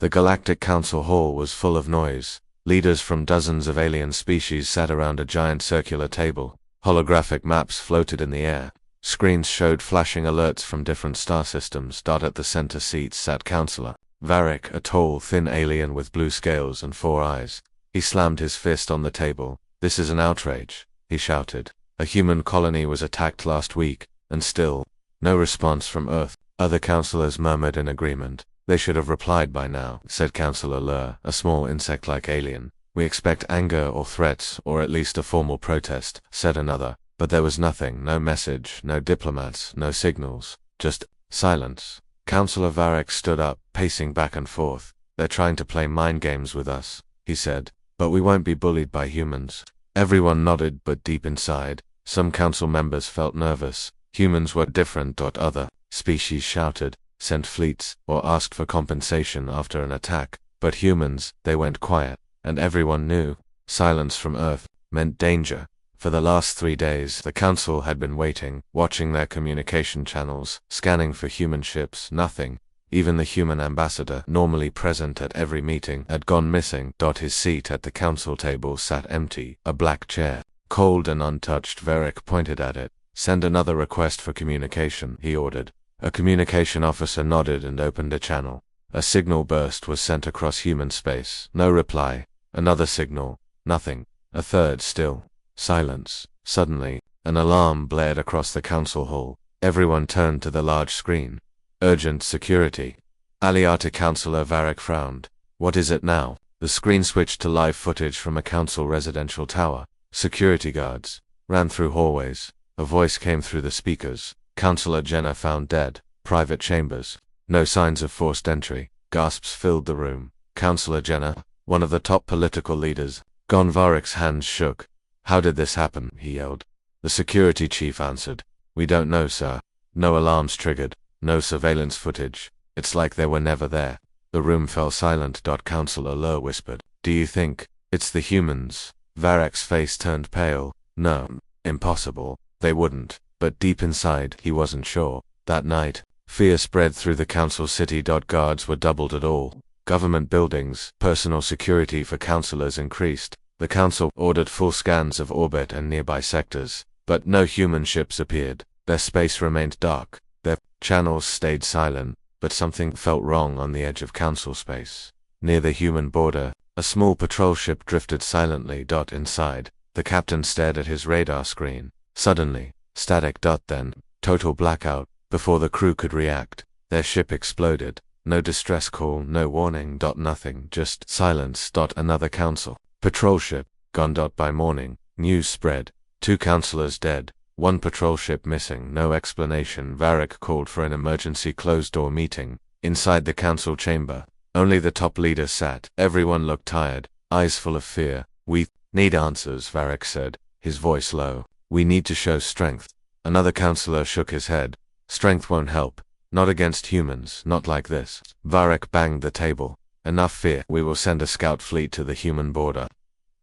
The Galactic Council Hall was full of noise. Leaders from dozens of alien species sat around a giant circular table. Holographic maps floated in the air. Screens showed flashing alerts from different star systems. At the center seat sat Counselor Varric, a tall, thin alien with blue scales and 4 eyes. He slammed his fist on the table. "This is an outrage," he shouted. "A human colony was attacked last week, and still, no response from Earth." Other counselors murmured in agreement. "They should have replied by now," said Counselor Lur, a small insect-like alien. "We expect anger or threats, or at least a formal protest," said another. But there was nothing, no message, no diplomats, no signals, just silence. Counselor Varric stood up, pacing back and forth. "They're trying to play mind games with us," he said. "But we won't be bullied by humans." Everyone nodded, but deep inside, some council members felt nervous. Humans were different. Other species shouted, sent fleets, or asked for compensation after an attack. But humans, they went quiet, and everyone knew. Silence from Earth meant danger. For the last 3 days, the Council had been waiting, watching their communication channels, scanning for human ships. Nothing. Even the human ambassador, normally present at every meeting, had gone missing. His seat at the council table sat empty, a black chair, cold and untouched. Varric pointed at it. "Send another request for communication," he ordered. A communication officer nodded and opened a channel. A signal burst was sent across human space. No reply. Another signal. Nothing. A third. Still. Silence. Suddenly, an alarm blared across the council hall. Everyone turned to the large screen. "Urgent security." Aliata Councilor Varric frowned. "What is it now?" The screen switched to live footage from a council residential tower. Security guards ran through hallways. A voice came through the speakers. "Councilor Jenna found dead. Private chambers. No signs of forced entry." Gasps filled the room. "Councilor Jenna, one of the top political leaders." Gon Varric's hands shook. "How did this happen?" he yelled. The security chief answered. "We don't know, sir. No alarms triggered. No surveillance footage. It's like they were never there." The room fell silent. Counselor Lur whispered. "Do you think it's the humans?" Varric's face turned pale. "No. Impossible. They wouldn't." But deep inside, he wasn't sure. That night, fear spread through the council city. Guards were doubled at all government buildings. Personal security for councilors increased. The council ordered full scans of orbit and nearby sectors. But no human ships appeared. Their space remained dark. Their channels stayed silent. But something felt wrong on the edge of council space. Near the human border, a small patrol ship drifted silently. Inside, the captain stared at his radar screen. Suddenly, static. Then, total blackout. Before the crew could react, their ship exploded. No distress call, no warning. Nothing, just silence. Another council patrol ship gone. By morning, news spread. 2 councilors dead. 1 patrol ship missing. No explanation. Varric called for an emergency closed-door meeting. Inside the council chamber, only the top leaders sat. Everyone looked tired, eyes full of fear. "We need answers," Varric said, his voice low. "We need to show strength." Another councilor shook his head. "Strength won't help. Not against humans, not like this." Varric banged the table. "Enough fear. We will send a scout fleet to the human border.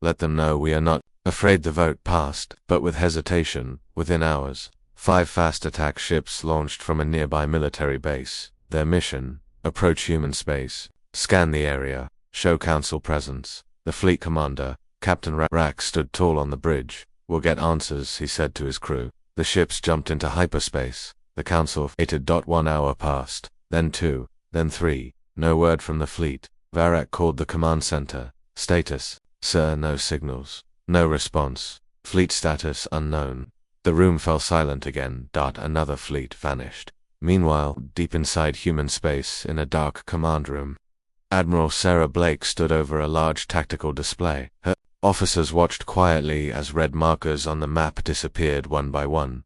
Let them know we are not afraid." The vote passed, but with hesitation. Within hours, 5 fast attack ships launched from a nearby military base. Their mission: approach human space, scan the area, show council presence. The fleet commander, Captain Rack, stood tall on the bridge. "We'll get answers," he said to his crew. The ships jumped into hyperspace. The council waited. 1 hour passed, then 2, then 3. No word from the fleet. Varric called the command center. "Status, sir." "No signals. No response. Fleet status unknown." The room fell silent again. Another fleet vanished. Meanwhile, deep inside human space, in a dark command room, Admiral Sarah Blake stood over a large tactical display. Her officers watched quietly as red markers on the map disappeared one by one.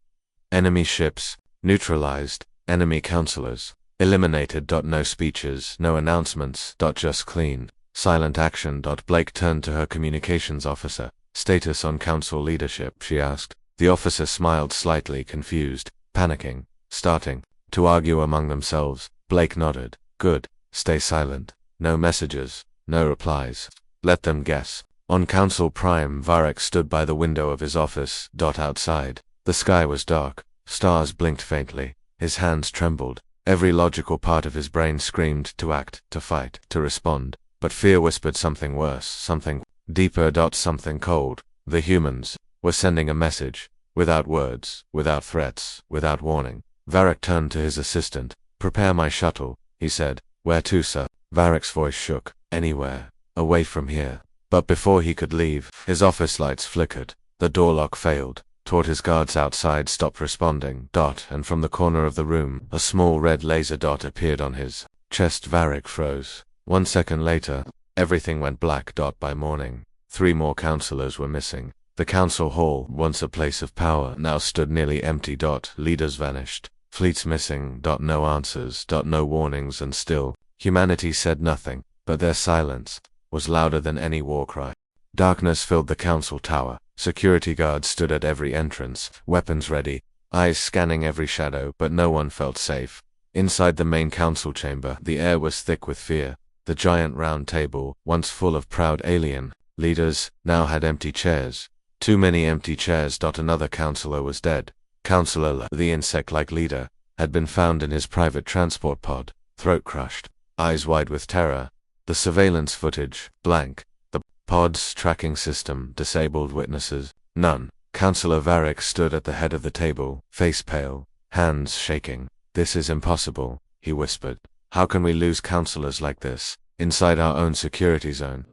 Enemy ships neutralized. Enemy councilors eliminated. No speeches, no announcements. Just clean, silent action. Blake turned to her communications officer. "Status on council leadership?" she asked. The officer smiled, slightly confused, panicking, starting to argue among themselves. Blake nodded. "Good. Stay silent. No messages, no replies. Let them guess." On Council Prime, Varric stood by the window of his office. Outside, the sky was dark. Stars blinked faintly. His hands trembled. Every logical part of his brain screamed to act, to fight, to respond. But fear whispered something worse, something deeper. Something cold. The humans were sending a message, without words, without threats, without warning. Varric turned to his assistant. "Prepare my shuttle," he said. "Where to, sir?" Varric's voice shook. "Anywhere. Away from here." But before he could leave, his office lights flickered. The door lock failed. His guards outside stopped responding. And from the corner of the room, a small red laser dot appeared on his chest. Varric froze. 1 second later, everything went black. By morning, 3 more counselors were missing. The council hall, once a place of power, now stood nearly empty. Leaders vanished. Fleets missing. No answers. No warnings, and still, humanity said nothing. But their silence was louder than any war cry. Darkness filled the council tower. Security guards stood at every entrance, weapons ready, eyes scanning every shadow, but no one felt safe. Inside the main council chamber, the air was thick with fear. The giant round table, once full of proud alien leaders, now had empty chairs. Too many empty chairs. Another counselor was dead. Counselor, the insect-like leader, had been found in his private transport pod, throat crushed, eyes wide with terror. The surveillance footage, blank. Pod's tracking system, disabled. Witnesses, none. Counselor Varric stood at the head of the table, face pale, hands shaking. "This is impossible," he whispered. "How can we lose counselors like this, inside our own security zone?"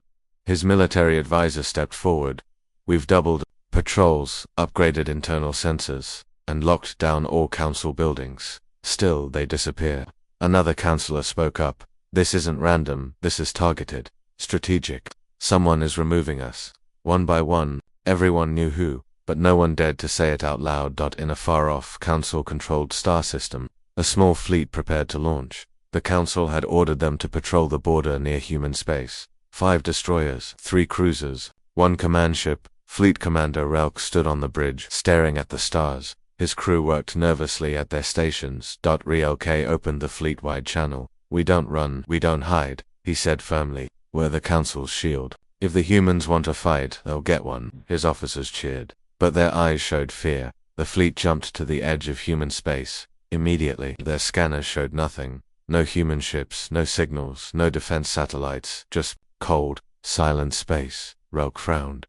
His military advisor stepped forward. "We've doubled patrols, upgraded internal sensors, and locked down all council buildings. Still, they disappear." Another counselor spoke up. "This isn't random, this is targeted, strategic. Someone is removing us." One by one, everyone knew who, but no one dared to say it out loud. In a far-off, council-controlled star system, a small fleet prepared to launch. The council had ordered them to patrol the border near human space. 5 destroyers, 3 cruisers, 1 command ship. Fleet Commander Relk stood on the bridge, staring at the stars. His crew worked nervously at their stations. Relk opened the fleet-wide channel. "We don't run, we don't hide," he said firmly. "We're the council's shield. If the humans want a fight, they'll get one." His officers cheered, but their eyes showed fear. The fleet jumped to the edge of human space. Immediately, their scanners showed nothing. No human ships, no signals, no defense satellites, just cold, silent space. Relk frowned.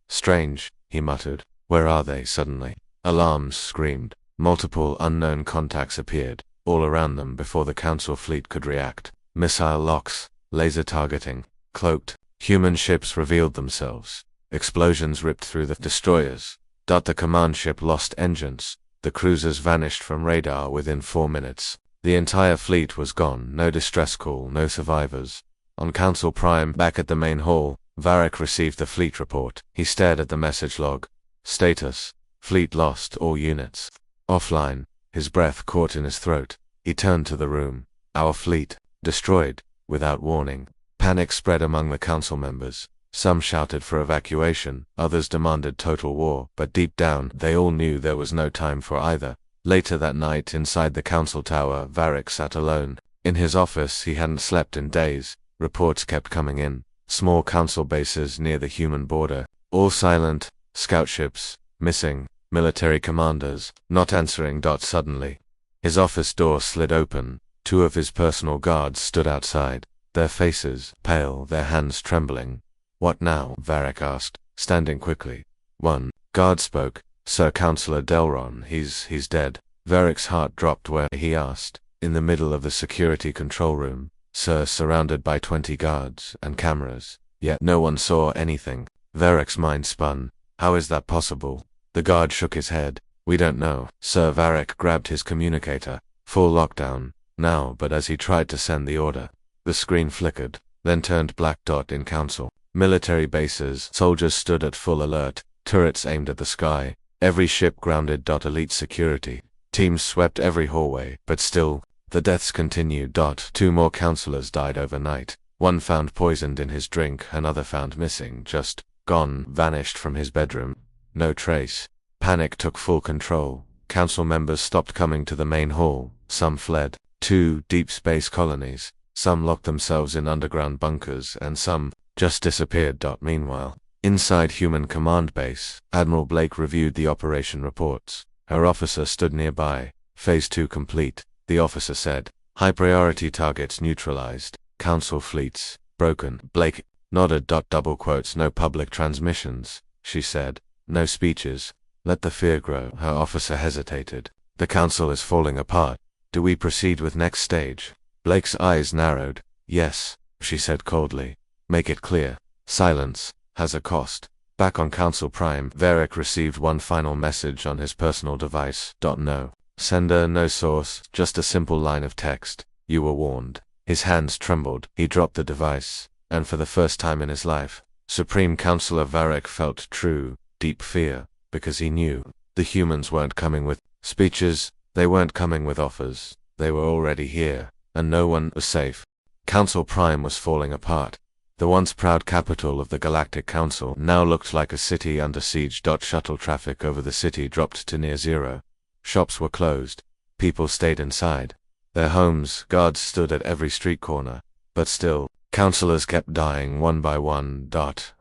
"Strange," he muttered. "Where are they?" Suddenly, alarms screamed. Multiple unknown contacts appeared, all around them before the council fleet could react. Missile locks, laser targeting, cloaked human ships revealed themselves. Explosions ripped through the destroyers. The command ship lost engines. The cruisers vanished from radar within 4 minutes. The entire fleet was gone. No distress call, no survivors. On Council Prime, back at the main hall, Varric received the fleet report. He stared at the message log. Status: fleet lost, all units offline. His breath caught in his throat. He turned to the room. "Our fleet destroyed, without warning." Panic spread among the council members. Some shouted for evacuation, others demanded total war, but deep down, they all knew there was no time for either. Later that night, inside the council tower, Varric sat alone. In his office, he hadn't slept in days. Reports kept coming in. Small council bases near the human border, all silent, scout ships, missing, military commanders, not answering. Suddenly, his office door slid open. 2 of his personal guards stood outside, their faces pale, their hands trembling. "What now?" Varric asked, standing quickly. One guard spoke. "Sir Councillor Delron, he's dead." Varric's heart dropped. "Where?" he asked. "In the middle of the security control room, sir, surrounded by 20 guards and cameras. Yet no one saw anything." Varric's mind spun. "How is that possible?" The guard shook his head. "We don't know, sir." Varric grabbed his communicator. Full lockdown now, but as he tried to send the order, the screen flickered, then turned black. In council military bases, soldiers stood at full alert, turrets aimed at the sky, every ship grounded. Elite security teams swept every hallway, but still, the deaths continued. 2 more councillors died overnight. One found poisoned in his drink, another found missing, just gone, vanished from his bedroom. No trace. Panic took full control. Council members stopped coming to the main hall. Some fled to deep space colonies. Some locked themselves in underground bunkers, and some just disappeared. Meanwhile, inside Human Command Base, Admiral Blake reviewed the operation reports. Her officer stood nearby. Phase 2 complete. the officer said. High priority targets neutralized. Council fleets broken. Blake nodded. Double quotes. No public transmissions, she said. No speeches. Let the fear grow. Her officer hesitated. The council is falling apart. Do we proceed with next stage? Blake's eyes narrowed. Yes, she said coldly. Make it clear. Silence has a cost. Back on Council Prime, Varric received one final message on his personal device. No sender, no source, just a simple line of text. You were warned. His hands trembled. He dropped the device, and for the first time in his life, Supreme Counselor Varric felt true, deep fear, because he knew the humans weren't coming with speeches, they weren't coming with offers, they were already here, and no one was safe. Council Prime was falling apart. The once proud capital of the Galactic Council now looked like a city under siege. Shuttle traffic over the city dropped to near zero. Shops were closed. People stayed inside their homes. Guards stood at every street corner. But still, councillors kept dying one by one.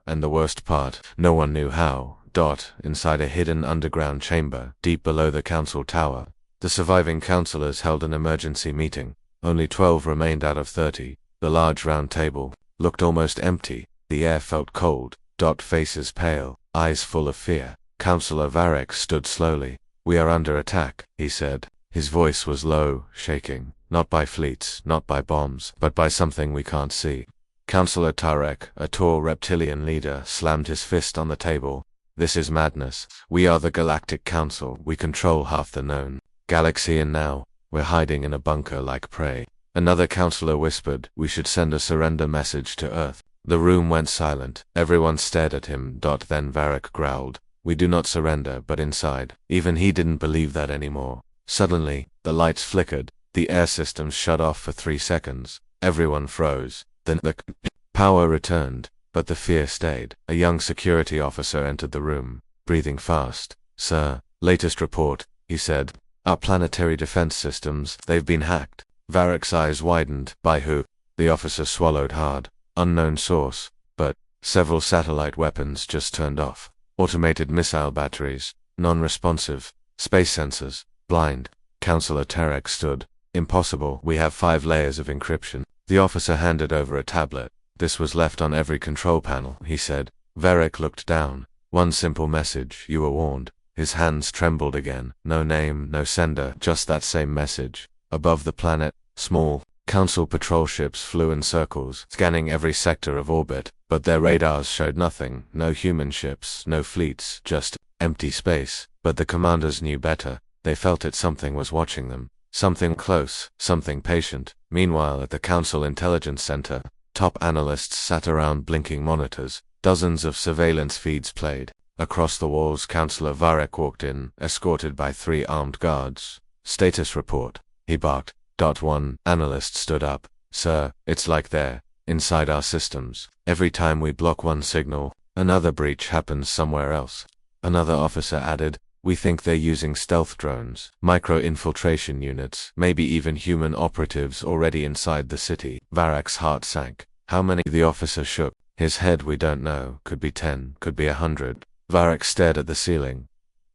And the worst part, no one knew how. Inside a hidden underground chamber, deep below the council tower, the surviving councillors held an emergency meeting. Only 12 remained out of 30. The large round table looked almost empty. The air felt cold. Faces pale, eyes full of fear. Councillor Varric stood slowly. We are under attack, he said. His voice was low, shaking, not by fleets, not by bombs, but by something we can't see. Councillor Tarek, a tall reptilian leader, slammed his fist on the table. This is madness. We are the Galactic Council. We control half the known galaxy, and now we're hiding in a bunker like prey. Another councillor whispered, we should send a surrender message to Earth. The room went silent. Everyone stared at him. Then Varric growled, we do not surrender. But inside, even he didn't believe that anymore. Suddenly, the lights flickered. The air systems shut off for 3 seconds. Everyone froze. Then the power returned, but the fear stayed. A young security officer entered the room, breathing fast. Sir, latest report, he said. Our planetary defense systems, they've been hacked. Varric's eyes widened. By who? The officer swallowed hard. Unknown source, but several satellite weapons just turned off. Automated missile batteries, non-responsive. Space sensors, blind. Councillor Tarek stood. Impossible. We have 5 layers of encryption. The officer handed over a tablet. This was left on every control panel, he said. Varric looked down. One simple message, you were warned. His hands trembled again. No name, no sender, just that same message. Above the planet, small council patrol ships flew in circles, scanning every sector of orbit, but their radars showed nothing. No human ships, no fleets, just empty space. But the commanders knew better. They felt it. Something was watching them. Something close, something patient. Meanwhile, at the Council Intelligence Center, top analysts sat around blinking monitors. Dozens of surveillance feeds played. Across the walls, Councillor Varric walked in, escorted by 3 armed guards. Status report, he barked. One analyst stood up. Sir, it's like they're inside our systems. Every time we block one signal, another breach happens somewhere else. Another officer added, we think they're using stealth drones, micro-infiltration units, maybe even human operatives already inside the city. Varric's heart sank. How many? The officer shook his head. We don't know. Could be 10, could be 100. Varric stared at the ceiling.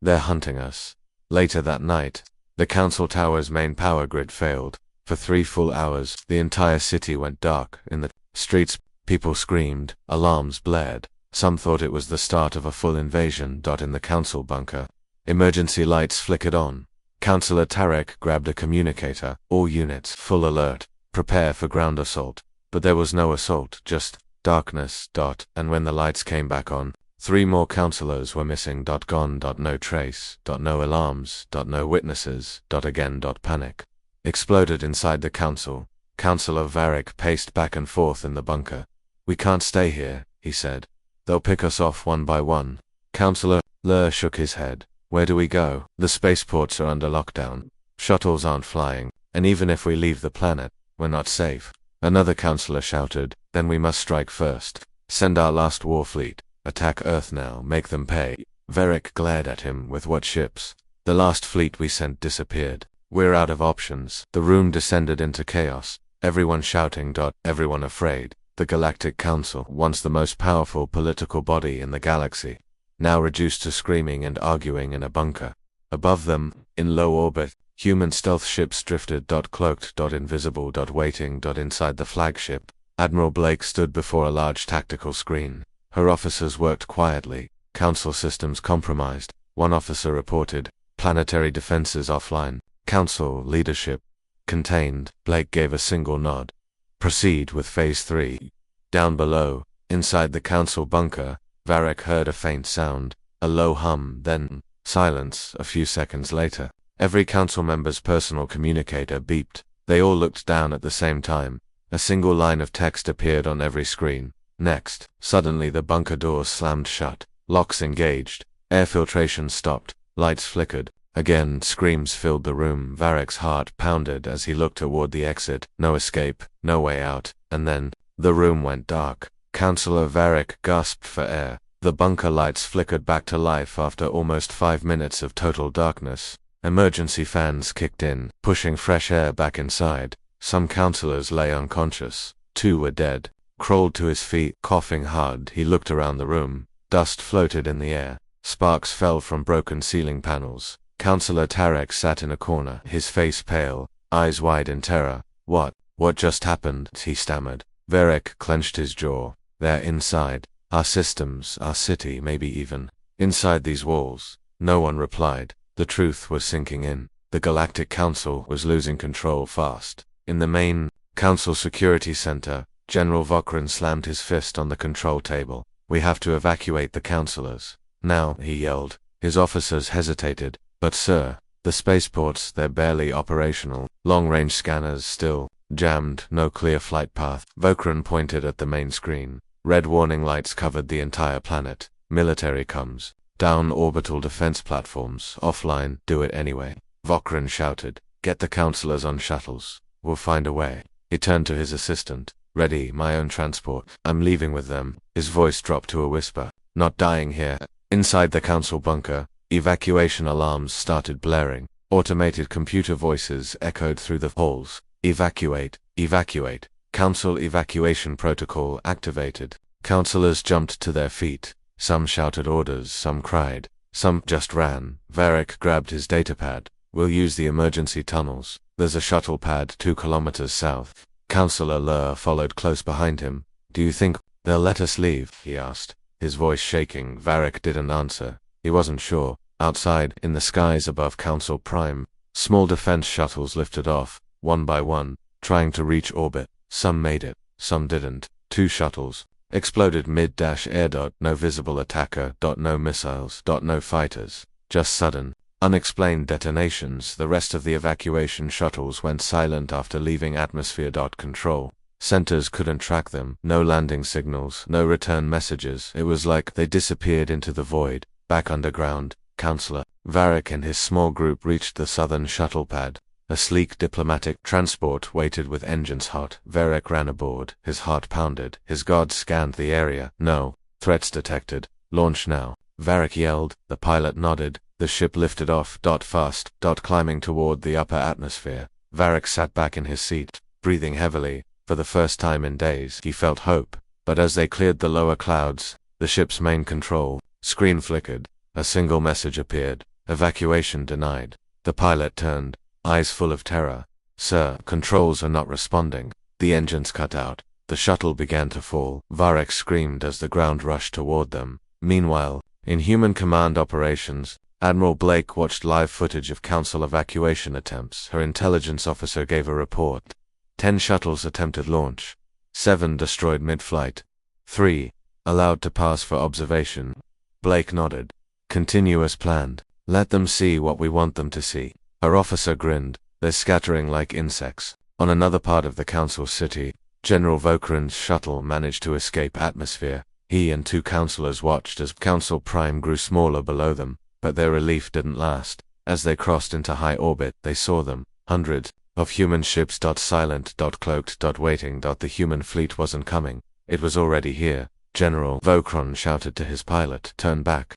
They're hunting us. Later that night, the council tower's main power grid failed. For 3 full hours, the entire city went dark. In the streets, people screamed, alarms blared. Some thought it was the start of a full invasion. In the council bunker, emergency lights flickered on. Councillor Tarek grabbed a communicator. All units, full alert. Prepare for ground assault. But there was no assault, just darkness. And when the lights came back on, 3 more councillors were missing. Gone. No trace. No alarms. No witnesses. Again. Panic exploded inside the council. Councillor Varric paced back and forth in the bunker. We can't stay here, he said. They'll pick us off one by one. Councillor Lur shook his head. Where do we go? The spaceports are under lockdown. Shuttles aren't flying, and even if we leave the planet, we're not safe. Another councillor shouted, then we must strike first. Send our last war fleet. Attack Earth now, make them pay. Varric glared at him. With what ships? The last fleet we sent disappeared. We're out of options. The room descended into chaos. Everyone shouting. Everyone afraid. The Galactic Council, once the most powerful political body in the galaxy, now reduced to screaming and arguing in a bunker. Above them, in low orbit, Human stealth ships drifted. Cloaked. Invisible. Waiting. Inside the flagship, Admiral Blake stood before a large tactical screen. Her officers worked quietly. Council systems compromised. One officer reported, planetary defenses offline. Council leadership contained. Blake gave a single nod. Proceed with Phase 3. Down below, inside the council bunker, Varric heard a faint sound, a low hum, then silence. A few seconds later, every council member's personal communicator beeped. They all looked down at the same time. A single line of text appeared on every screen. Next, suddenly the bunker doors slammed shut. Locks engaged. Air filtration stopped. Lights flickered. Again, screams filled the room. Varric's heart pounded as he looked toward the exit. No escape, no way out. And then, the room went dark. Councillor Varric gasped for air. The bunker lights flickered back to life after almost 5 minutes of total darkness. Emergency fans kicked in, pushing fresh air back inside. Some councillors lay unconscious. 2 were dead. Crawled to his feet, coughing hard, he looked around the room. Dust floated in the air. Sparks fell from broken ceiling panels. Councillor Tarek sat in a corner, his face pale, eyes wide in terror. What just happened? He stammered. Varric clenched his jaw. They're inside. Our systems, our city, maybe even inside these walls. No one replied. The truth was sinking in. The Galactic Council was losing control fast. In the main Council Security Center, General Vokran slammed his fist on the control table. We have to evacuate the councillors. Now, he yelled. His officers hesitated. But sir, the spaceports, they're barely operational. Long-range scanners still jammed, no clear flight path. Vokran pointed at the main screen. Red warning lights covered the entire planet. Military comes. Down orbital defense platforms. Offline, do it anyway. Vokran shouted. Get the councillors on shuttles. We'll find a way. He turned to his assistant. Ready, my own transport. I'm leaving with them. His voice dropped to a whisper. Not dying here. Inside the council bunker, evacuation alarms started blaring. Automated computer voices echoed through the halls. Evacuate, evacuate. Council evacuation protocol activated. Councillors jumped to their feet. Some shouted orders, some cried, some just ran. Varric grabbed his datapad. We'll use the emergency tunnels. There's a shuttle pad 2 kilometers south. Councillor Lur followed close behind him. Do you think they'll let us leave? He asked. His voice shaking. Varric didn't answer. He wasn't sure. Outside, in the skies above Council Prime, small defense shuttles lifted off, one by one, trying to reach orbit. Some made it, some didn't. 2 shuttles exploded mid-air. No visible attacker. No missiles. No fighters. Just sudden, unexplained detonations. The rest of the evacuation shuttles went silent after leaving atmosphere. Control centers couldn't track them. No landing signals, no return messages. It was like they disappeared into the void. Back underground, Councillor Varric and his small group reached the southern shuttle pad. A sleek diplomatic transport waited with engines hot. Varric ran aboard. His heart pounded. His guards scanned the area. No threats detected. Launch now. Varric yelled. The pilot nodded. The ship lifted off. Fast. Climbing toward the upper atmosphere. Varric sat back in his seat, breathing heavily. For the first time in days, he felt hope. But as they cleared the lower clouds, the ship's main control screen flickered. A single message appeared. Evacuation denied. The pilot turned, eyes full of terror. Sir, controls are not responding. The engines cut out. The shuttle began to fall. Varric screamed as the ground rushed toward them. Meanwhile, in human command operations, Admiral Blake watched live footage of Council evacuation attempts. Her intelligence officer gave a report. 10 shuttles attempted launch. 7 destroyed mid-flight. 3 allowed to pass for observation. Blake nodded. Continue as planned. Let them see what we want them to see. Her officer grinned. They're scattering like insects. On another part of the council city, General Vokran's shuttle managed to escape atmosphere. He and 2 councillors watched as Council Prime grew smaller below them, but their relief didn't last. As they crossed into high orbit, they saw them. Hundreds of human ships. Silent. Cloaked. Waiting. The human fleet wasn't coming. It was already here. General Vokran shouted to his pilot, turn back,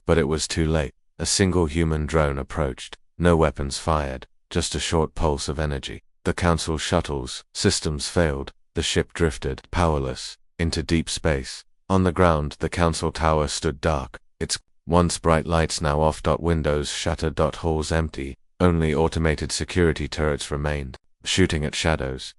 but it was too late. A single human drone approached. No weapons fired, just a short pulse of energy. The council shuttles' systems failed. The ship drifted, powerless, into deep space. On the ground, the council tower stood dark, its once bright lights now off. Windows shattered. Halls empty. Only automated security turrets remained, shooting at shadows.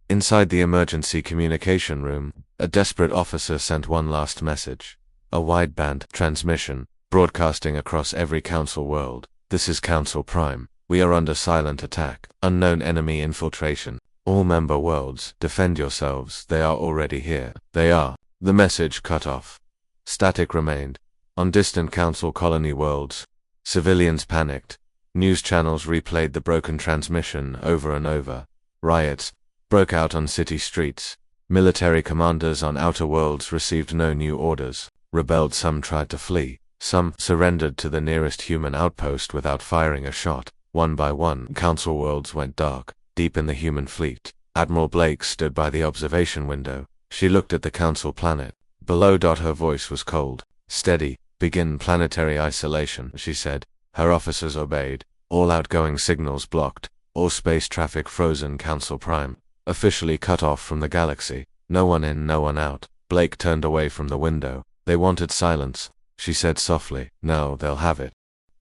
Inside the emergency communication room, a desperate officer sent one last message. A wideband transmission, broadcasting across every Council world. This is Council Prime. We are under silent attack. Unknown enemy infiltration. All member worlds, defend yourselves. They are already here. They are. The message cut off. Static remained. On distant Council colony worlds, civilians panicked. News channels replayed the broken transmission over and over. Riots broke out on city streets. Military commanders on outer worlds received no new orders. Rebelled, some tried to flee. Some surrendered to the nearest human outpost without firing a shot. One by one, Council worlds went dark. Deep in the human fleet, Admiral Blake stood by the observation window. She looked at the Council planet. Below. Her voice was cold. Steady. Begin planetary isolation, she said. Her officers obeyed. All outgoing signals blocked. All space traffic frozen. Council Prime officially cut off from the galaxy. No one in, no one out. Blake turned away from the window. They wanted silence, she said softly. Now they'll have it.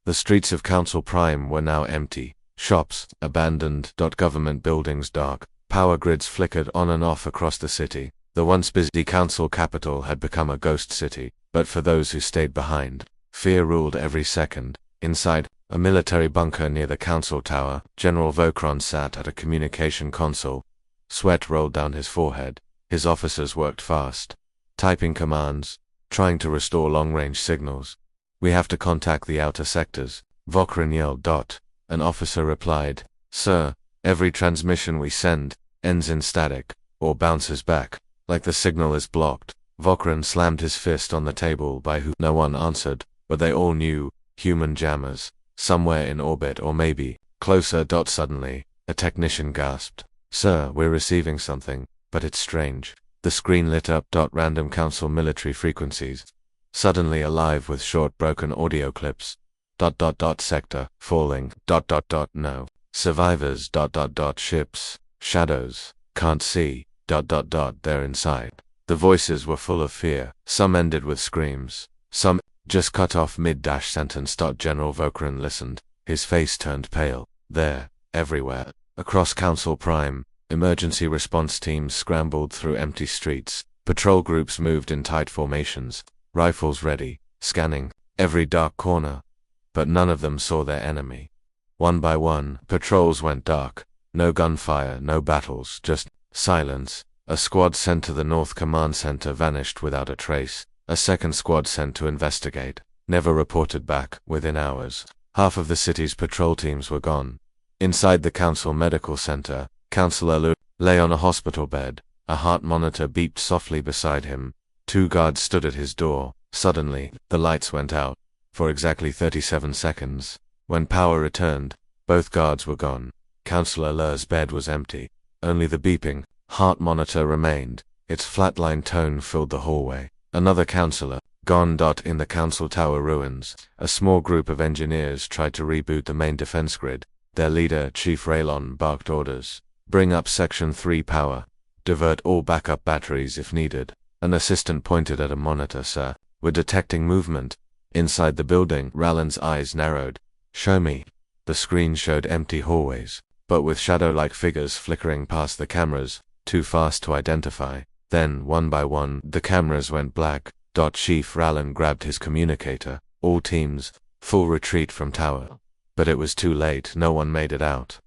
The streets of Council Prime were now empty. Shops abandoned. Government buildings dark. Power grids flickered on and off across the city. The once busy Council capital had become a ghost city, but for those who stayed behind, fear ruled every second. Inside a military bunker near the Council tower, General Vokron sat at a communication console. Sweat rolled down his forehead. His officers worked fast, typing commands, trying to restore long-range signals. We have to contact the outer sectors, Vokron yelled. An officer replied, Sir, every transmission we send ends in static, or bounces back, like the signal is blocked. Vokron slammed his fist on the table. By who? No one answered, but they all knew. Human jammers, somewhere in orbit or maybe closer. Suddenly, a technician gasped, Sir, we're receiving something, but it's strange. The screen lit up. Random Council military frequencies, suddenly alive with short broken audio clips. Sector, falling. No. Survivors. Ships, shadows, can't see. They're inside. The voices were full of fear. Some ended with screams. Some just cut off mid-sentence. General Vokron listened. His face turned pale. There, everywhere, across Council Prime, emergency response teams scrambled through empty streets. Patrol groups moved in tight formations, rifles ready, scanning every dark corner. But none of them saw their enemy. One by one, patrols went dark. No gunfire, no battles, just silence. A squad sent to the North Command Center vanished without a trace. A second squad sent to investigate never reported back. Within hours, half of the city's patrol teams were gone. Inside the Council Medical Center, Councillor Lu lay on a hospital bed. A heart monitor beeped softly beside him. 2 guards stood at his door. Suddenly, the lights went out. For exactly 37 seconds. When power returned, both guards were gone. Councillor Lu's bed was empty. Only the beeping heart monitor remained. Its flatline tone filled the hallway. Another councillor, gone. In the Council Tower ruins, a small group of engineers tried to reboot the main defense grid. Their leader, Chief Raylon, barked orders. Bring up Section 3 power. Divert all backup batteries if needed. An assistant pointed at a monitor. Sir, we're detecting movement. Inside the building, Rallen's eyes narrowed. Show me. The screen showed empty hallways, but with shadow-like figures flickering past the cameras, too fast to identify. Then, one by one, the cameras went black. Chief Rallen grabbed his communicator. All teams, full retreat from tower. But it was too late. No one made it out.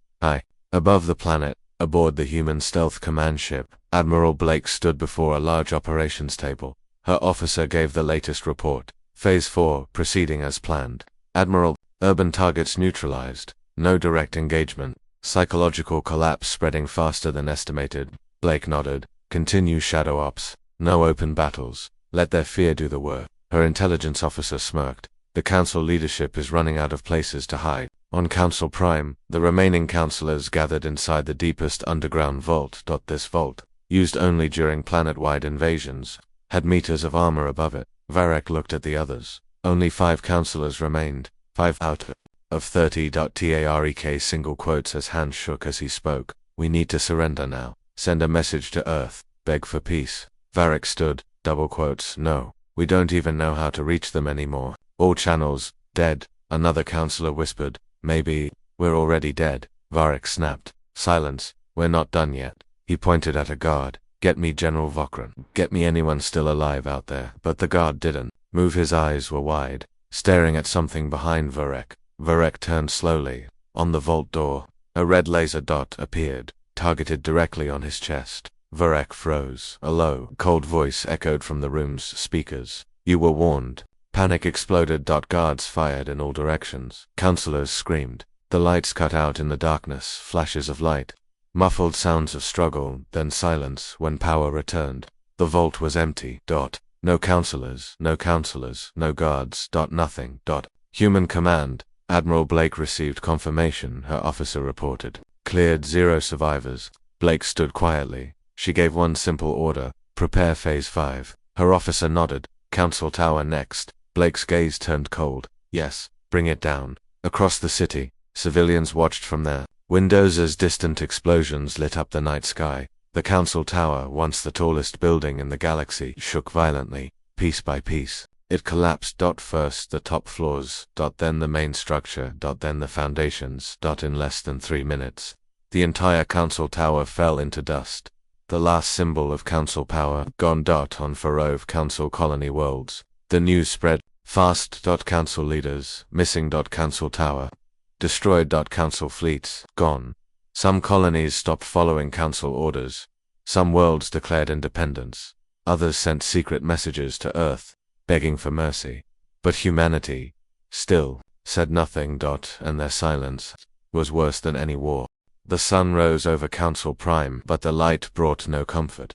Above the planet, aboard the human stealth command ship, Admiral Blake stood before a large operations table. Her officer gave the latest report. Phase 4, proceeding as planned. Admiral, urban targets neutralized. No direct engagement. Psychological collapse spreading faster than estimated. Blake nodded. Continue shadow ops. No open battles. Let their fear do the work. Her intelligence officer smirked. The Council leadership is running out of places to hide. On Council Prime, the remaining councillors gathered inside the deepest underground vault. This vault, used only during planet-wide invasions, had meters of armor above it. Varek looked at the others. Only 5 councillors remained. 5 out of 30. Tarek single quotes as hands shook as he spoke. We need to surrender now. Send a message to Earth. Beg for peace. Varek stood. Double quotes. No. We don't even know how to reach them anymore. All channels dead. Another councillor whispered. Maybe We're already dead, Varric snapped. Silence, we're not done yet. He pointed at a guard. Get me General Vokran. Get me anyone still alive out there. But the guard didn't move. His eyes were wide, staring at something behind Varric. Varric turned slowly. On the vault door, a red laser dot appeared, targeted directly on his chest. Varric froze. A low, cold voice echoed from the room's speakers. You were warned. Panic exploded. Guards fired in all directions. Counselors screamed. The lights cut out in the darkness, flashes of light. Muffled sounds of struggle, then silence when power returned. The vault was empty. No counselors, no guards. Nothing. Human command. Admiral Blake received confirmation, her officer reported. Cleared, 0 survivors. Blake stood quietly. She gave one simple order, prepare Phase 5. Her officer nodded. Council Tower next. Blake's gaze turned cold. Yes, bring it down. Across the city, civilians watched from their windows as distant explosions lit up the night sky. The Council Tower, once the tallest building in the galaxy, shook violently, piece by piece. It collapsed. First the top floors, then the main structure, then the foundations. In less than 3 minutes, the entire Council Tower fell into dust. The last symbol of Council power, gone. On Farove Council colony worlds. The news spread fast. Council leaders, missing. Council Tower, destroyed. Council fleets, gone. Some colonies stopped following Council orders. Some worlds declared independence. Others sent secret messages to Earth, begging for mercy. But humanity, still, said nothing. And their silence was worse than any war. The sun rose over Council Prime, but the light brought no comfort.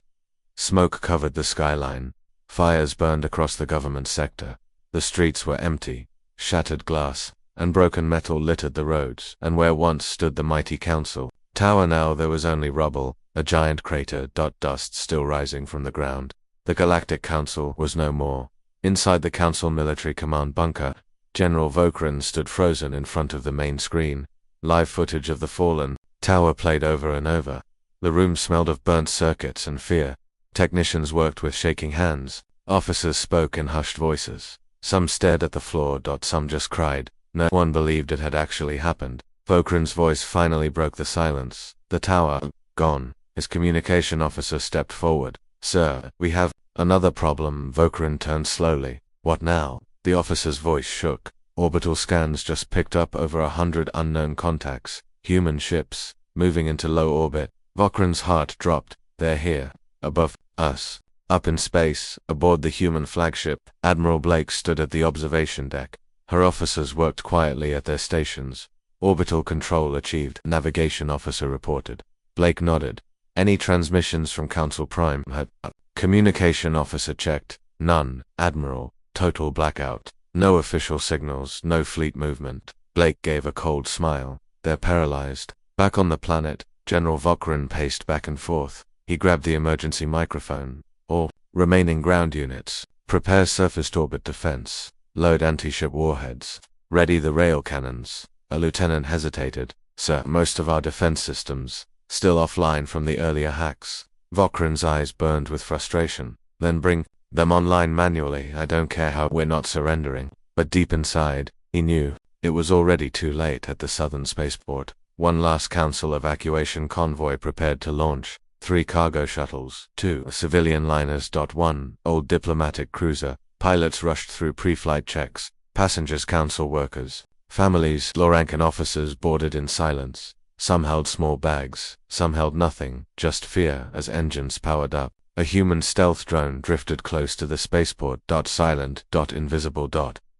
Smoke covered the skyline. Fires burned across the government sector. The streets were empty. Shattered glass and broken metal littered the roads, and where once stood the mighty Council Tower now there was only rubble, a giant crater. Dust still rising from the ground. The Galactic Council was no more. Inside the Council Military Command bunker, General Vokran stood frozen in front of the main screen. Live footage of the fallen tower played over and over. The room smelled of burnt circuits and fear. Technicians worked with shaking hands. Officers spoke in hushed voices. Some stared at the floor. Some just cried. No one believed it had actually happened. Vokran's voice finally broke the silence. The tower, gone. His communication officer stepped forward. Sir, we have another problem. Vokran turned slowly. What now? The officer's voice shook. Orbital scans just picked up over 100 unknown contacts. Human ships, moving into low orbit. Vokran's heart dropped. They're here, above us, up in space, aboard the human flagship. Admiral Blake stood at the observation deck. Her officers worked quietly at their stations. Orbital control achieved, navigation officer reported. Blake nodded. Any transmissions from Council Prime had... Communication officer checked. None, Admiral. Total blackout. No official signals, no fleet movement. Blake gave a cold smile. They're paralyzed. Back on the planet, General Vokran paced back and forth. He grabbed the emergency microphone. All remaining ground units, prepare surface orbit defense. Load anti-ship warheads. Ready the rail cannons. A lieutenant hesitated. Sir, most of our defense systems still offline from the earlier hacks. Vokran's eyes burned with frustration. Then bring them online manually. I don't care how. We're not surrendering. But deep inside, he knew. It was already too late at the southern spaceport. One last Council evacuation convoy prepared to launch. 3 cargo shuttles, 2 civilian liners. 1 old diplomatic cruiser. Pilots rushed through pre-flight checks. Passengers, Council workers, families, low-rank and officers boarded in silence. Some held small bags, some held nothing, just fear as engines powered up. A human stealth drone drifted close to the spaceport. Silent. Invisible.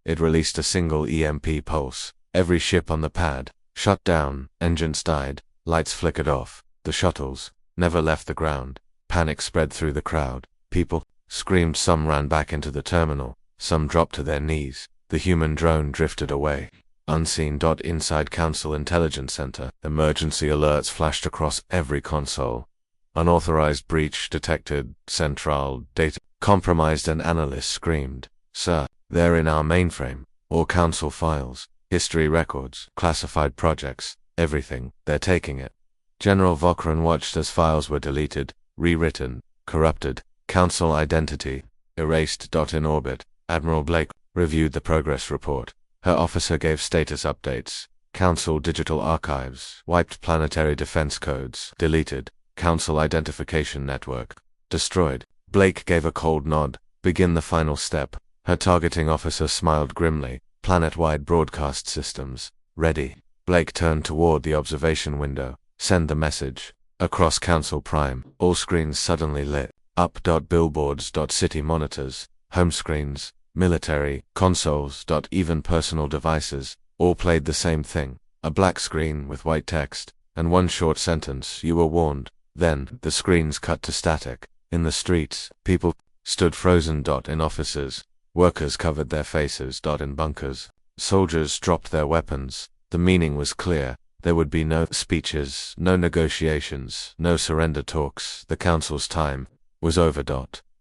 It released a single EMP pulse. Every ship on the pad shut down, engines died, lights flickered off. The shuttles never left the ground. Panic spread through the crowd. People screamed. Some ran back into the terminal. Some dropped to their knees. The human drone drifted away. Unseen. Inside Council Intelligence Center, emergency alerts flashed across every console. Unauthorized breach detected. Central data compromised. An analyst screamed. Sir, they're in our mainframe. All Council files, history records, classified projects, everything. They're taking it. General Vokran watched as files were deleted, rewritten, corrupted. Council identity erased. In orbit, Admiral Blake reviewed the progress report. Her officer gave status updates. Council digital archives, wiped planetary defense codes, deleted, Council identification network, destroyed. Blake gave a cold nod. Begin the final step. Her targeting officer smiled grimly. Planet-wide broadcast systems. Ready. Blake turned toward the observation window. Send the message. Across Council Prime, all screens suddenly lit up. Billboards. City monitors, home screens, military, consoles. Even personal devices, all played the same thing. A black screen with white text, and one short sentence, "You were warned." Then, the screens cut to static. In the streets, people stood frozen. In offices, workers covered their faces. In bunkers, soldiers dropped their weapons. The meaning was clear. There would be no speeches, no negotiations, no surrender talks. The Council's time was over.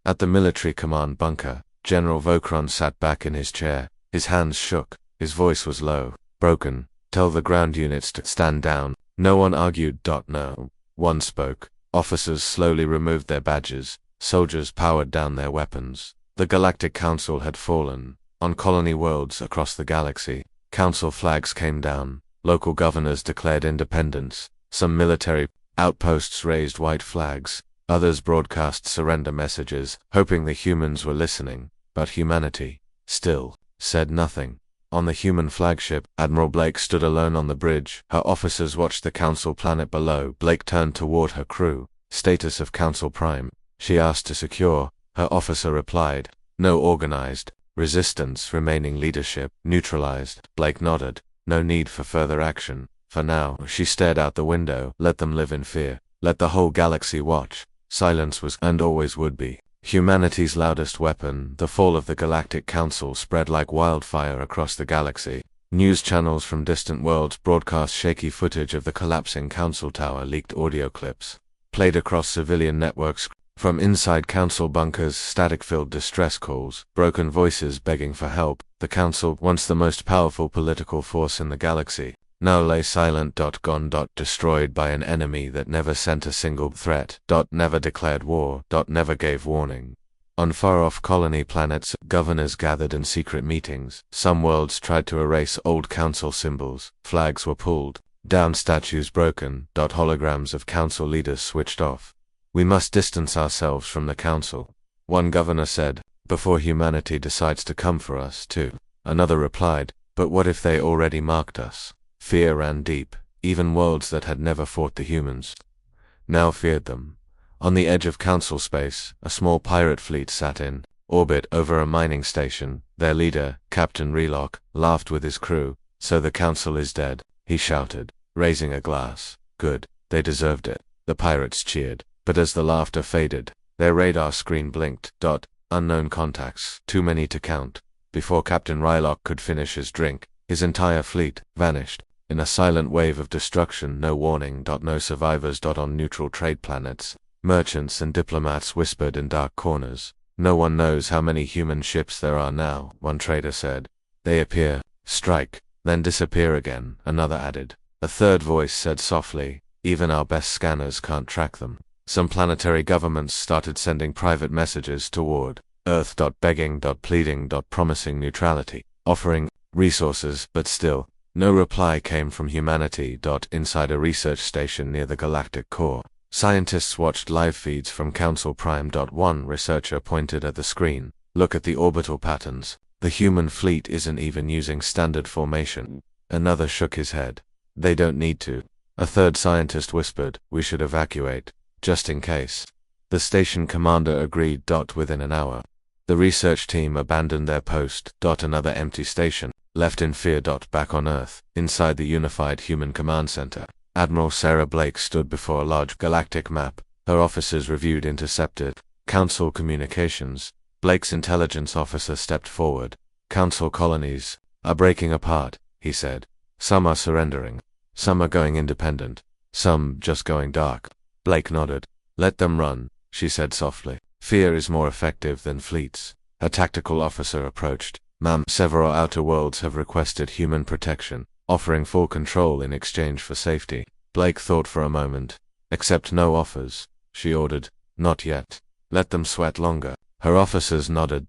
At the military command bunker, General Vokron sat back in his chair. His hands shook. His voice was low, broken. "Tell the ground units to stand down." No one argued. No one spoke. Officers slowly removed their badges. Soldiers powered down their weapons. The Galactic Council had fallen. On colony worlds across the galaxy, Council flags came down. Local governors declared independence. Some military outposts raised white flags. Others broadcast surrender messages, hoping the humans were listening. But humanity still said nothing. On the human flagship, Admiral Blake stood alone on the bridge. Her officers watched the Council planet below. Blake turned toward her crew. "Status of Council Prime?" she asked. "To secure." Her officer replied. "No organized resistance. Remaining leadership neutralized." Blake nodded. "No need for further action. For now." She stared out the window. "Let them live in fear. Let the whole galaxy watch." Silence was, and always would be, humanity's loudest weapon. The fall of the Galactic Council spread like wildfire across the galaxy. News channels from distant worlds broadcast shaky footage of the collapsing Council Tower. Leaked audio clips played across civilian networks. From inside Council bunkers, static-filled distress calls, broken voices begging for help. The Council, once the most powerful political force in the galaxy, now lay silent. Gone. Destroyed by an enemy that never sent a single threat. Never declared war. Never gave warning. On far-off colony planets, governors gathered in secret meetings. Some worlds tried to erase old Council symbols. Flags were pulled down, statues broken. Holograms of Council leaders switched off. "We must distance ourselves from the Council," one governor said, "before humanity decides to come for us, too." Another replied, "But what if they already marked us?" Fear ran deep. Even worlds that had never fought the humans now feared them. On the edge of Council space, a small pirate fleet sat in orbit over a mining station. Their leader, Captain Relock, laughed with his crew. "So the Council is dead," he shouted, raising a glass. "Good. They deserved it." The pirates cheered. But as the laughter faded, their radar screen blinked. Unknown contacts, too many to count. Before Captain Rylock could finish his drink, his entire fleet vanished in a silent wave of destruction. No warning. No survivors. On neutral trade planets, merchants and diplomats whispered in dark corners. "No one knows how many human ships there are now," one trader said. "They appear, strike, then disappear again," another added. A third voice said softly, "Even our best scanners can't track them." Some planetary governments started sending private messages toward Earth. Begging. Pleading. Promising neutrality. Offering resources, but still, no reply came from humanity. Inside a research station near the galactic core, scientists watched live feeds from Council Prime. One researcher pointed at the screen. "Look at the orbital patterns. The human fleet isn't even using standard formation." Another shook his head. "They don't need to." A third scientist whispered, "We should evacuate, just in case." The station commander agreed. Within an hour, the research team abandoned their post. Another empty station, left in fear. Back on Earth, inside the unified human command center, Admiral Sarah Blake stood before a large galactic map. Her officers reviewed intercepted Council communications. Blake's intelligence officer stepped forward. "Council colonies are breaking apart," he said. "Some are surrendering. Some are going independent. Some just going dark." Blake nodded. "Let them run," she said softly. "Fear is more effective than fleets." A tactical officer approached. "Ma'am, several outer worlds have requested human protection, offering full control in exchange for safety." Blake thought for a moment. "Accept no offers," she ordered. "Not yet. Let them sweat longer." Her officers nodded.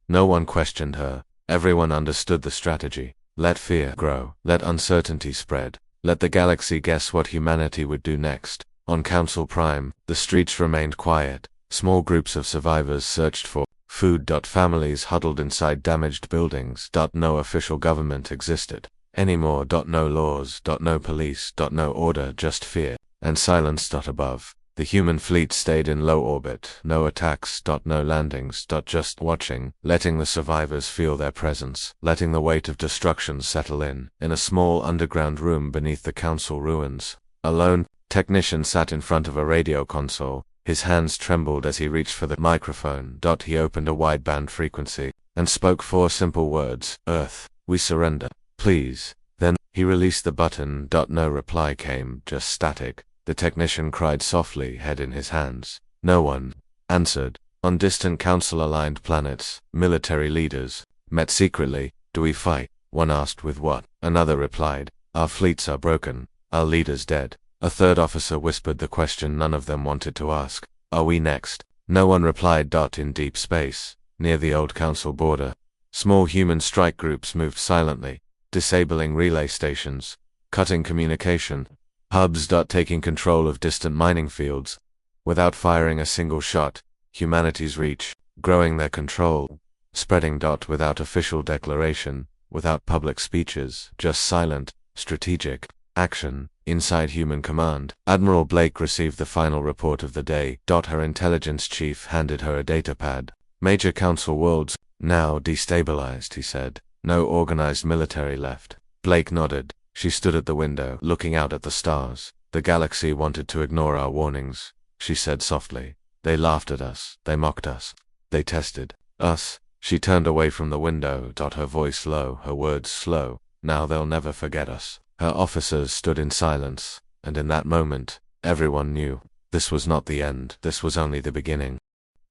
No one questioned her. Everyone understood the strategy. Let fear grow. Let uncertainty spread. Let the galaxy guess what humanity would do next. On Council Prime, the streets remained quiet. Small groups of survivors searched for food. Families huddled inside damaged buildings. No official government existed anymore. No laws. No police. No order, just fear and silence. Above, the human fleet stayed in low orbit. No attacks. No landings. Just watching, letting the survivors feel their presence, letting the weight of destruction settle in. In a small underground room beneath the council ruins, a lone technician sat in front of a radio console. His hands trembled as he reached for the microphone. He opened a wideband frequency and spoke 4 simple words: Earth, we surrender, please. Then he released the button. No reply came, just static. The technician cried softly, head in his hands. No one answered. On distant council-aligned planets, military leaders met secretly. Do we fight? One asked. With what? Another replied. Our fleets are broken. Our leaders dead. A third officer whispered the question none of them wanted to ask. Are we next? No one replied. In deep space, near the old council border, small human strike groups moved silently, disabling relay stations, cutting communication hubs. Taking control of distant mining fields, without firing a single shot. Humanity's reach, growing their control, spreading. Without official declaration, without public speeches, just silent, strategic action. Inside Human Command, Admiral Blake received the final report of the day. Her intelligence chief handed her a datapad. Major council worlds now destabilized, he said. No organized military left. Blake nodded. She stood at the window, looking out at the stars. The galaxy wanted to ignore our warnings, she said softly. They laughed at us. They mocked us. They tested us. She turned away from the window. Her voice low, her words slow. Now they'll never forget us. Her officers stood in silence, and in that moment, everyone knew. This was not the end. This was only the beginning.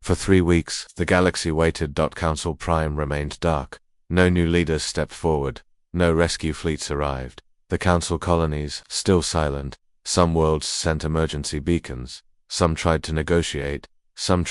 For 3 weeks, the galaxy waited. Council Prime remained dark. No new leaders stepped forward. No rescue fleets arrived. The council colonies, still silent. Some worlds sent emergency beacons. Some tried to negotiate. Some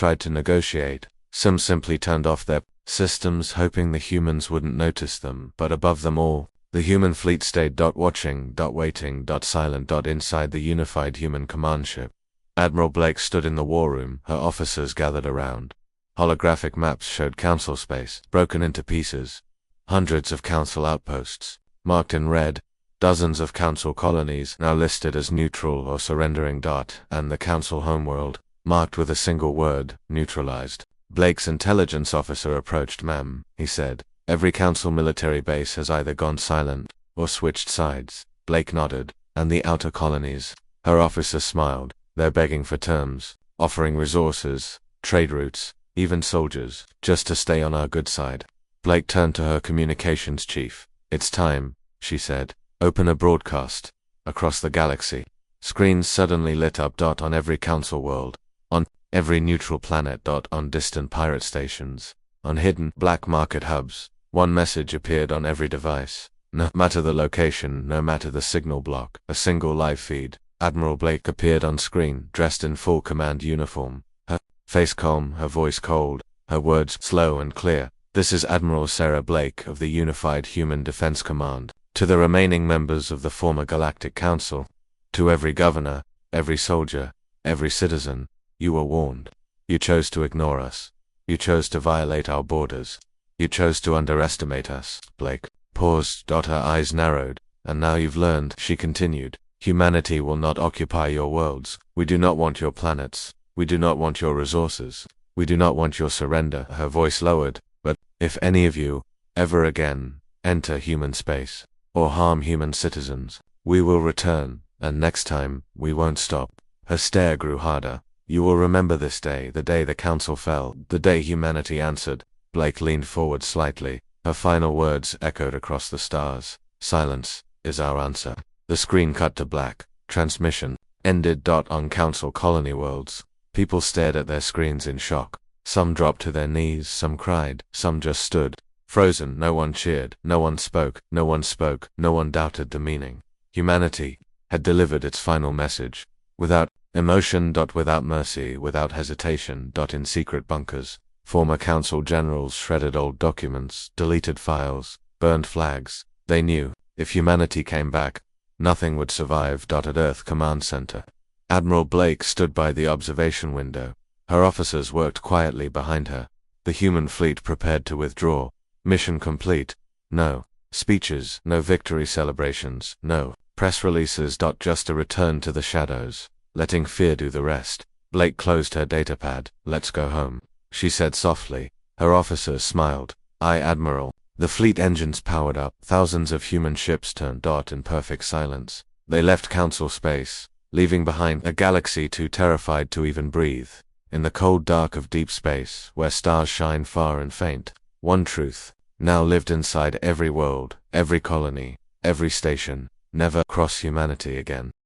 simply turned off their systems, hoping the humans wouldn't notice them. But above them all, the human fleet stayed. Watching, waiting, silent. Inside the unified human command ship, Admiral Blake stood in the war room. Her officers gathered around. Holographic maps showed council space, broken into pieces. Hundreds of council outposts, marked in red. Dozens of council colonies, now listed as neutral or surrendering. And the council homeworld, marked with a single word: neutralized. Blake's intelligence officer approached. Ma'am, he said. Every council military base has either gone silent or switched sides. Blake nodded. And the outer colonies? Her officer smiled. They're begging for terms, offering resources, trade routes, even soldiers, just to stay on our good side. Blake turned to her communications chief. It's time, she said. Open a broadcast. Across the galaxy, screens suddenly lit up. On every council world, on every neutral planet. On distant pirate stations, on hidden black market hubs. One message appeared on every device. No matter the location, no matter the signal block, a single live feed. Admiral Blake appeared on screen, dressed in full command uniform. Her face calm, her voice cold, her words slow and clear. This is Admiral Sarah Blake of the Unified Human Defense Command. To the remaining members of the former Galactic Council, to every governor, every soldier, every citizen, you were warned. You chose to ignore us. You chose to violate our borders. You chose to underestimate us. Blake paused. Her eyes narrowed. And now you've learned, she continued. Humanity will not occupy your worlds. We do not want your planets. We do not want your resources. We do not want your surrender. Her voice lowered. But if any of you ever again enter human space or harm human citizens, we will return, and next time, we won't stop. Her stare grew harder. You will remember this day, the day the council fell, the day humanity answered. Blake leaned forward slightly. Her final words echoed across the stars. Silence is our answer. The screen cut to black. Transmission ended. On council colony worlds, people stared at their screens in shock. Some dropped to their knees, some cried, some just stood, frozen. No one cheered, no one spoke, no one doubted the meaning. Humanity had delivered its final message, without emotion. Without mercy, without hesitation. In secret bunkers, former council generals shredded old documents, deleted files, burned flags. They knew, if humanity came back, nothing would survive. At Earth Command Center, Admiral Blake stood by the observation window. Her officers worked quietly behind her. The human fleet prepared to withdraw. Mission complete. No speeches, no victory celebrations, no press releases. Just a return to the shadows, letting fear do the rest. Blake closed her datapad. Let's go home, she said softly. Her officers smiled. Aye, Admiral. The fleet engines powered up. Thousands of human ships turned. In perfect silence, they left Council space, leaving behind a galaxy too terrified to even breathe. In the cold dark of deep space, where stars shine far and faint, one truth now lived inside every world, every colony, every station: never cross humanity again.